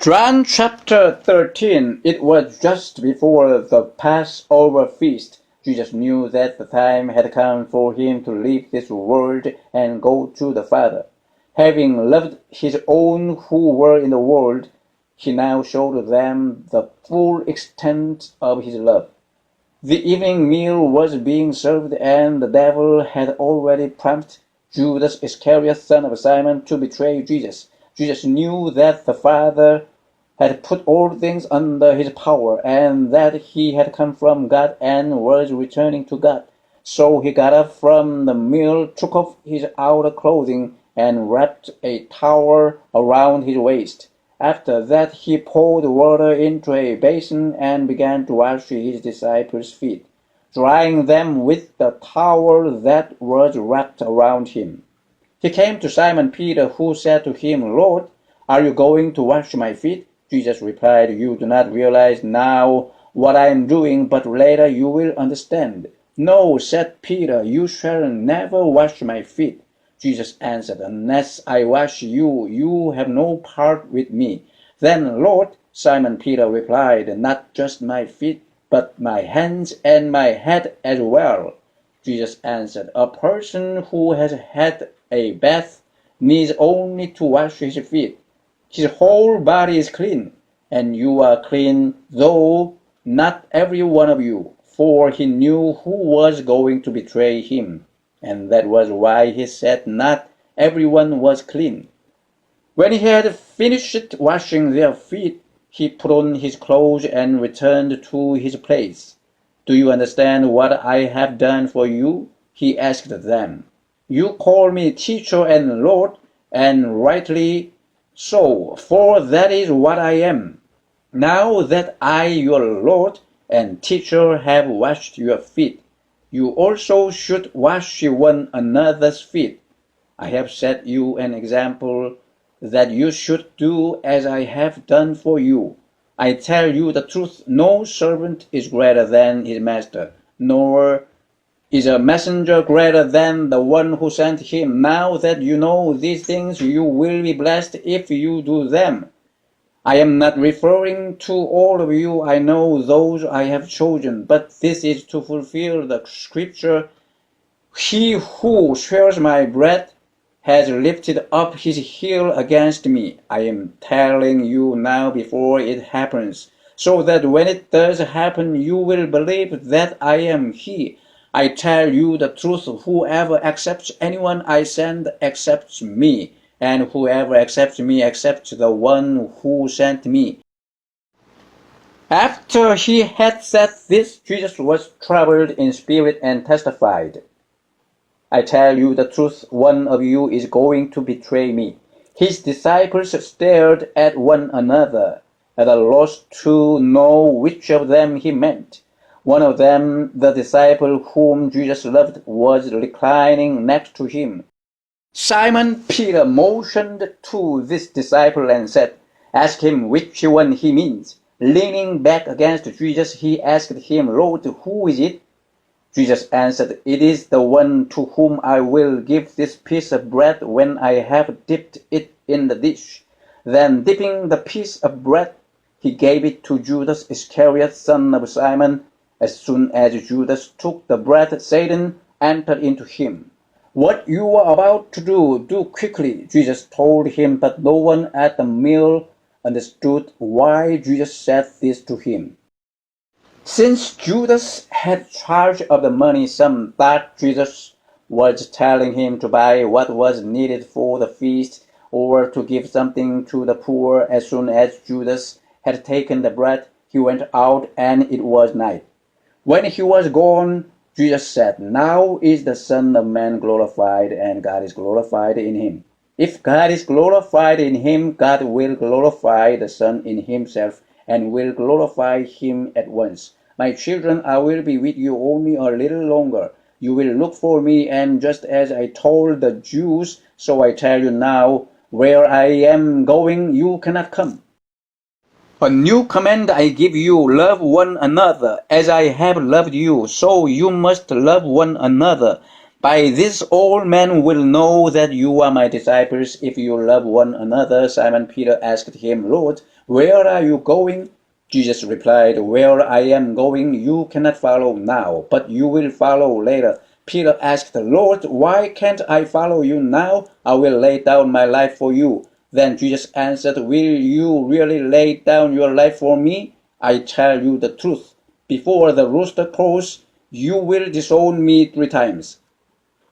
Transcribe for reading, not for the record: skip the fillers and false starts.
John chapter 13, it was just before the Passover feast. Jesus knew that the time had come for him to leave this world and go to the Father. Having loved his own who were in the world, he now showed them the full extent of his love. The evening meal was being served, and the devil had already prompted Judas Iscariot, son of Simon, to betray Jesus. Jesus knew that the Father had put all things under his power, and that he had come from God and was returning to God. So he got up from the meal, took off his outer clothing, and wrapped a towel around his waist. After that he poured water into a basin and began to wash his disciples' feet, drying them with the towel that was wrapped around him. He came to Simon Peter, who said to him, "Lord, are you going to wash my feet?" Jesus replied, "You do not realize now what I am doing, but later you will understand." "No," said Peter, "you shall never wash my feet." Jesus answered, "Unless I wash you, you have no part with me." "Then, Lord," Simon Peter replied, "not just my feet, but my hands and my head as well." Jesus answered, "A person who has had a bath needs only to wash his feet. His whole body is clean, and you are clean, though not every one of you." For he knew who was going to betray him, and that was why he said not everyone was clean. When he had finished washing their feet, he put on his clothes and returned to his place. "Do you understand what I have done for you?" he asked them. "You call me teacher and Lord, and rightly so, for that is what I am. Now that I, your Lord and teacher, have washed your feet, you also should wash one another's feet. I have set you an example that you should do as I have done for you. I tell you the truth, no servant is greater than his master, nor is a messenger greater than the one who sent him. Now that you know these things, you will be blessed if you do them. I am not referring to all of you. I know those I have chosen, but this is to fulfill the scripture. He who shares my bread has lifted up his heel against me. I am telling you now before it happens, so that when it does happen, you will believe that I am he. I tell you the truth, whoever accepts anyone I send accepts me, and whoever accepts me accepts the one who sent me." After he had said this, Jesus was troubled in spirit and testified, "I tell you the truth, one of you is going to betray me." His disciples stared at one another, at a loss to know which of them he meant. One of them, the disciple whom Jesus loved, was reclining next to him. Simon Peter motioned to this disciple and said, "Ask him which one he means." Leaning back against Jesus, he asked him, "Lord, who is it?" Jesus answered, "It is the one to whom I will give this piece of bread when I have dipped it in the dish." Then, dipping the piece of bread, he gave it to Judas Iscariot, son of Simon. As soon as Judas took the bread, Satan entered into him. "What you are about to do quickly," Jesus told him, but no one at the meal understood why Jesus said this to him. Since Judas had charge of the money, some thought Jesus was telling him to buy what was needed for the feast or to give something to the poor. As soon as Judas had taken the bread, he went out, and it was night. When he was gone, Jesus said, "Now is the Son of Man glorified, and God is glorified in him. If God is glorified in him, God will glorify the Son in himself, and will glorify him at once. My children, I will be with you only a little longer. You will look for me, and just as I told the Jews, so I tell you now, where I am going, you cannot come. A new command I give you, love one another. As I have loved you, so you must love one another. By this all men will know that you are my disciples if you love one another. Simon Peter asked him, Lord, where are you going? Jesus replied, Where I am going you cannot follow now, but you will follow later. Peter asked, Lord, why can't I follow you now? I will lay down my life for you. Then Jesus answered, Will you really lay down your life for me? I tell you the truth. Before the rooster crows, you will disown me 3 times.